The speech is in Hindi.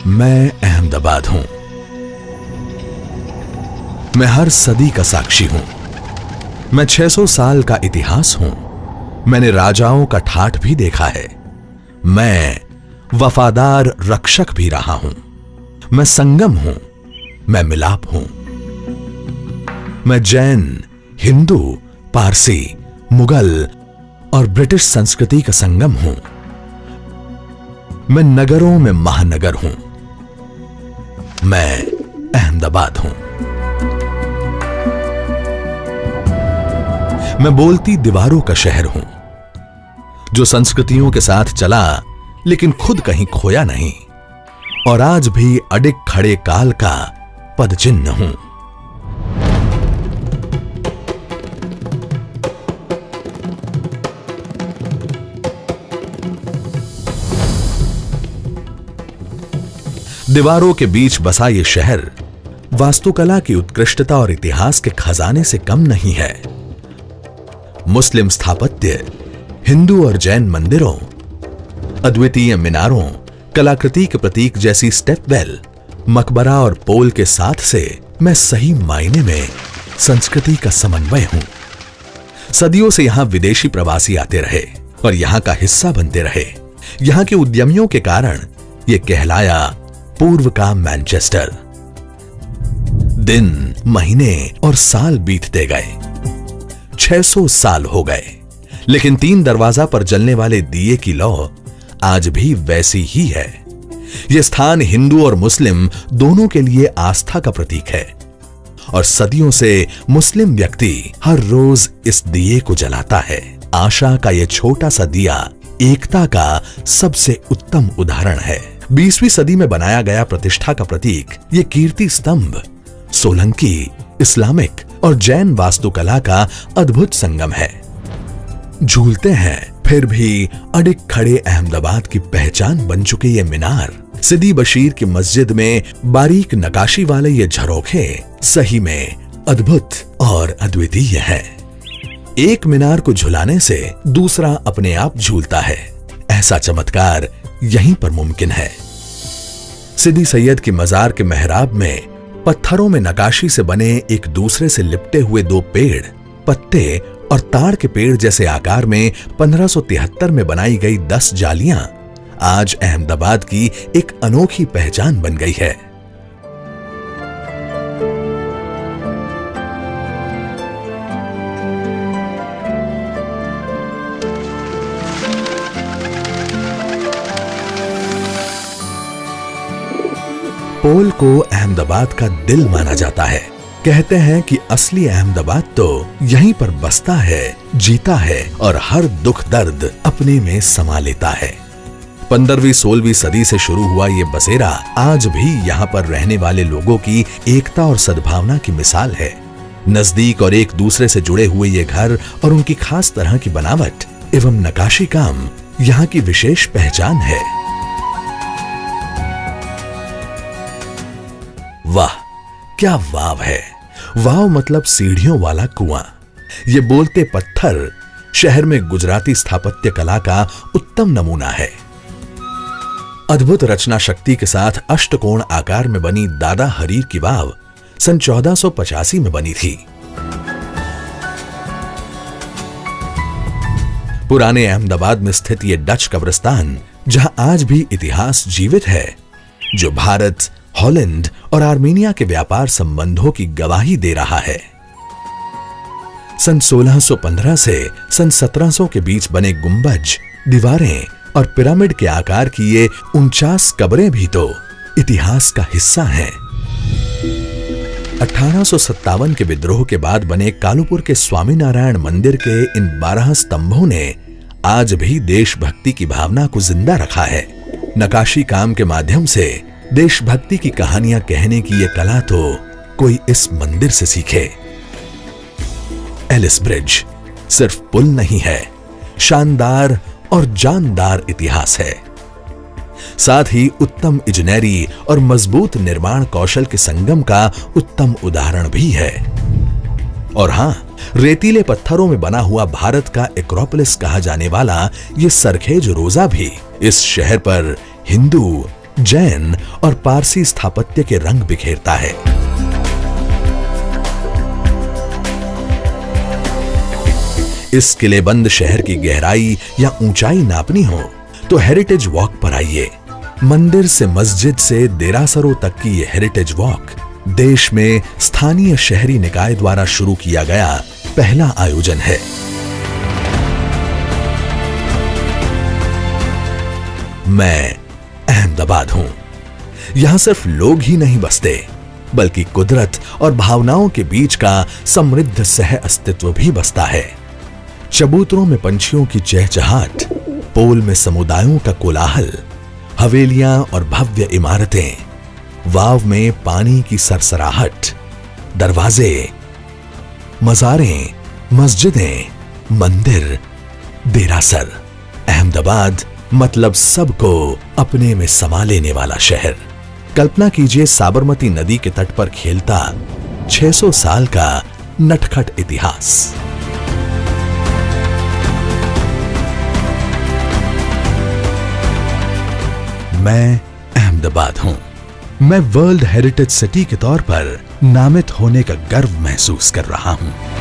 मैं अहमदाबाद हूं। मैं हर सदी का साक्षी हूं। मैं 600 साल का इतिहास हूं। मैंने राजाओं का ठाठ भी देखा है। मैं वफादार रक्षक भी रहा हूं। मैं संगम हूं। मैं मिलाप हूं। मैं जैन, हिंदू, पारसी, मुगल और ब्रिटिश संस्कृति का संगम हूं। मैं नगरों में महानगर हूं। मैं अहमदाबाद हूं। मैं बोलती दीवारों का शहर हूं, जो संस्कृतियों के साथ चला लेकिन खुद कहीं खोया नहीं, और आज भी अडिग खड़े काल का पदचिन्ह हूं। दीवारों के बीच बसा ये शहर वास्तुकला की उत्कृष्टता और इतिहास के खजाने से कम नहीं है। मुस्लिम स्थापत्य, हिंदू और जैन मंदिरों, अद्वितीय मीनारों, कलाकृति के प्रतीक जैसी स्टेपवेल, मकबरा और पोल के साथ से मैं सही मायने में संस्कृति का समन्वय हूं। सदियों से यहां विदेशी प्रवासी आते रहे और यहां का हिस्सा बनते रहे। यहां के उद्यमियों के कारण यह कहलाया पूर्व का मैनचेस्टर। दिन, महीने और साल बीतते गए। 600 साल हो गए, लेकिन 3 दरवाजा पर जलने वाले दिए की लौ आज भी वैसी ही है। यह स्थान हिंदू और मुस्लिम दोनों के लिए आस्था का प्रतीक है, और सदियों से मुस्लिम व्यक्ति हर रोज इस दिए को जलाता है। आशा का यह छोटा सा दिया एकता का सबसे उत्तम उदाहरण है। 20वीं सदी में बनाया गया प्रतिष्ठा का प्रतीक ये कीर्ति स्तंभ सोलंकी, इस्लामिक और जैन वास्तुकला का अद्भुत संगम है। झूलते हैं फिर भी अडिग खड़े अहमदाबाद की पहचान बन चुके ये मीनार, सिद्दी बशीर की मस्जिद में बारीक नकाशी वाले ये झरोखे सही में अद्भुत और अद्वितीय है। एक मीनार को झुलाने से दूसरा अपने आप झूलता है। ऐसा चमत्कार यहीं पर मुमकिन है। सिद्दी सैयद की मजार के मेहराब में पत्थरों में नकाशी से बने एक दूसरे से लिपटे हुए 2 पेड़, पत्ते और ताड़ के पेड़ जैसे आकार में 1573 में बनाई गई 10 जालियां आज अहमदाबाद की एक अनोखी पहचान बन गई है। पोल को अहमदाबाद का दिल माना जाता है। कहते हैं कि असली अहमदाबाद तो यहीं पर बसता है, जीता है और हर दुख दर्द अपने में समा लेता है। 15वीं-16वीं सदी से शुरू हुआ ये बसेरा आज भी यहाँ पर रहने वाले लोगों की एकता और सद्भावना की मिसाल है। नजदीक और एक दूसरे से जुड़े हुए ये घर और उनकी खास तरह की बनावट एवं नकाशी काम यहाँ की विशेष पहचान है। वाह, क्या वाव है। वाव मतलब सीढ़ियों वाला कुआं। ये बोलते पत्थर शहर में गुजराती स्थापत्य कला का उत्तम नमूना है। अद्भुत रचना शक्ति के साथ अष्टकोण आकार में बनी दादा हरीर की वाव सन 1485 में बनी थी। पुराने अहमदाबाद में स्थित ये डच कब्रिस्तान, जहां आज भी इतिहास जीवित है, जो भारत, हॉलैंड और आर्मेनिया के व्यापार संबंधों की गवाही दे रहा है। सन 1615 से सन 1700 के बीच बने गुंबज, दीवारें और पिरामिड के आकार की ये 49 कब्रें भी तो इतिहास का हिस्सा हैं। 1857 के विद्रोह के बाद बने कालूपुर के स्वामीनारायण मंदिर के इन 12 स्तंभों ने आज भी देशभक्ति की भावना को जिंदा रखा है। नकाशी काम के माध्यम से देशभक्ति की कहानियां कहने की यह कला तो कोई इस मंदिर से सीखे। एलिस ब्रिज सिर्फ पुल नहीं है, शानदार और जानदार इतिहास है। साथ ही उत्तम इंजीनियरी और मजबूत निर्माण कौशल के संगम का उत्तम उदाहरण भी है। और हां, रेतीले पत्थरों में बना हुआ भारत का एक्रोपोलिस कहा जाने वाला ये सरखेज रोजा भी इस शहर पर हिंदू, जैन और पारसी स्थापत्य के रंग बिखेरता है। इस किलेबंद शहर की गहराई या ऊंचाई नापनी हो तो हेरिटेज वॉक पर आइए। मंदिर से मस्जिद से देरासरों तक की ये हेरिटेज वॉक देश में स्थानीय शहरी निकाय द्वारा शुरू किया गया पहला आयोजन है। मैं अहमदाबाद हूं। यहां सिर्फ लोग ही नहीं बसते, बल्कि कुदरत और भावनाओं के बीच का समृद्ध सह अस्तित्व भी बसता है। चबूतरों में पंछियों की चहचहाट, पोल में समुदायों का कोलाहल, हवेलियां और भव्य इमारतें, वाव में पानी की सरसराहट, दरवाजे, मज़ारें, मस्जिदें, मंदिर, देरासर। अहमदाबाद मतलब सबको अपने में समा लेने वाला शहर। कल्पना कीजिए साबरमती नदी के तट पर खेलता 600 साल का नटखट इतिहास। मैं अहमदाबाद हूं। मैं वर्ल्ड हेरिटेज सिटी के तौर पर नामित होने का गर्व महसूस कर रहा हूं।